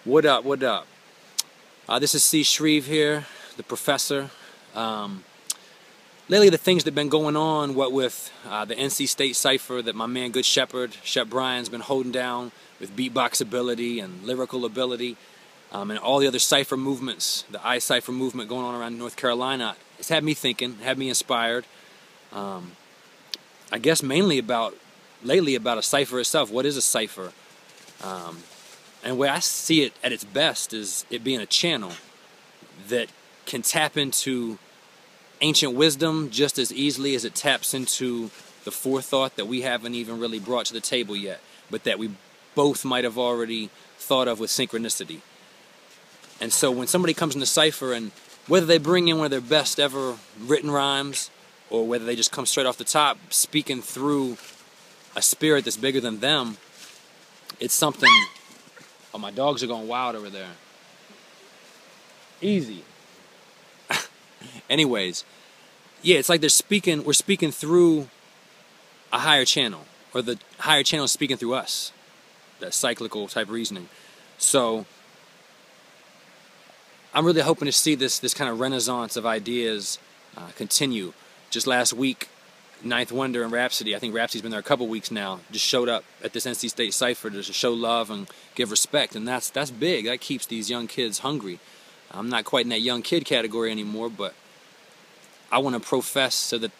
What up, what up? This is C.Shreve here, the professor. Lately the things that have been going on, what with the NC State Cypher that my man Good Shepherd, Shep Bryan's been holding down with beatbox ability and lyrical ability, and all the other Cypher movements, the I-Cypher movement going on around North Carolina, it's had me thinking, had me inspired. I guess mainly lately about a Cypher itself. What is a Cypher? And where I see it at its best is it being a channel that can tap into ancient wisdom just as easily as it taps into the forethought that we haven't even really brought to the table yet, but that we both might have already thought of with synchronicity. And so when somebody comes in the Cypher, and whether they bring in one of their best ever written rhymes, or whether they just come straight off the top speaking through a spirit that's bigger than them, it's something... Oh, my dogs are going wild over there. Easy. Anyways, yeah, it's like we're speaking through a higher channel, or the higher channel is speaking through us. That cyclical type reasoning. So I'm really hoping to see this kind of renaissance of ideas continue. Just last week, Ninth Wonder and Rhapsody, I think Rhapsody's been there a couple weeks now, just showed up at this NC State Cypher to show love and give respect, and that's big. That keeps these young kids hungry. I'm not quite in that young kid category anymore, but I want to profess so that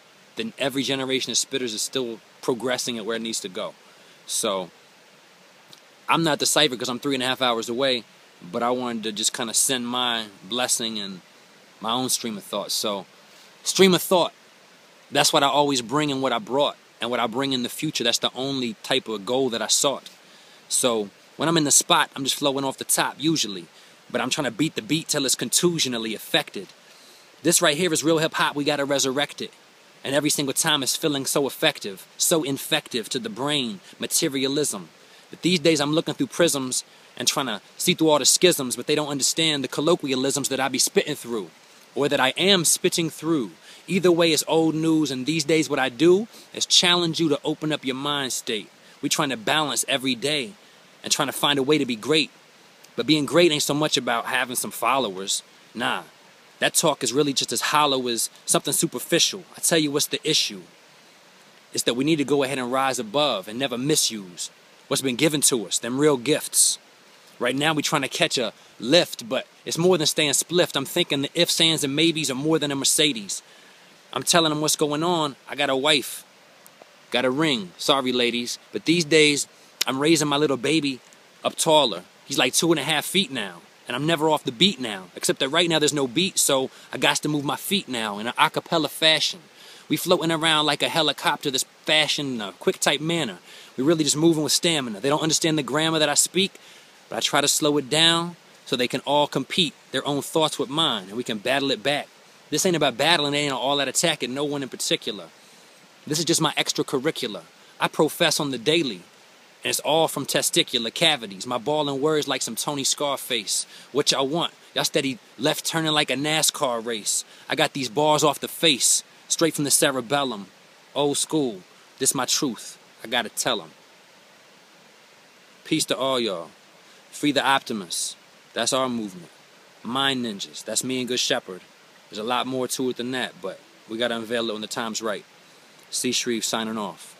every generation of spitters is still progressing at where it needs to go. So I'm not the Cypher because I'm 3.5 hours away, but I wanted to just kind of send my blessing and my own stream of thought. So stream of thought, that's what I always bring and what I brought, and what I bring in the future. That's the only type of goal that I sought. So when I'm in the spot, I'm just flowing off the top usually, but I'm trying to beat the beat till it's contusionally affected. This right here is real hip-hop. We got to resurrect it. And every single time it's feeling so effective, so infective to the brain, materialism. But these days I'm looking through prisms and trying to see through all the schisms, but they don't understand the colloquialisms that I be spitting through, or that I am spitting through. Either way, it's old news, and these days what I do is challenge you to open up your mind state. We're trying to balance every day and trying to find a way to be great. But being great ain't so much about having some followers. Nah, that talk is really just as hollow as something superficial. I tell you what's the issue. It's that we need to go ahead and rise above and never misuse what's been given to us, them real gifts. Right now we're trying to catch a lift, but it's more than staying spliffed. I'm thinking the ifs, ands, and maybes are more than a Mercedes. I'm telling them what's going on. I got a wife, got a ring. Sorry, ladies. But these days, I'm raising my little baby up taller. He's like 2.5 feet now. And I'm never off the beat now. Except that right now there's no beat, so I got to move my feet now in an a cappella fashion. We floating around like a helicopter that's fashioned in a quick type manner. We really just moving with stamina. They don't understand the grammar that I speak, but I try to slow it down so they can all compete their own thoughts with mine, and we can battle it back. This ain't about battling, it ain't all that attacking no one in particular. This is just my extracurricular. I profess on the daily, and it's all from testicular cavities. My ballin' words like some Tony Scarface. What y'all want? Y'all steady left turning like a NASCAR race. I got these bars off the face, straight from the cerebellum. Old school. This my truth. I gotta tell 'em. Peace to all y'all. Free the Optimus. That's our movement. Mind Ninjas. That's me and Good Shepherd. There's a lot more to it than that, but we got to unveil it when the time's right. C.Shreve signing off.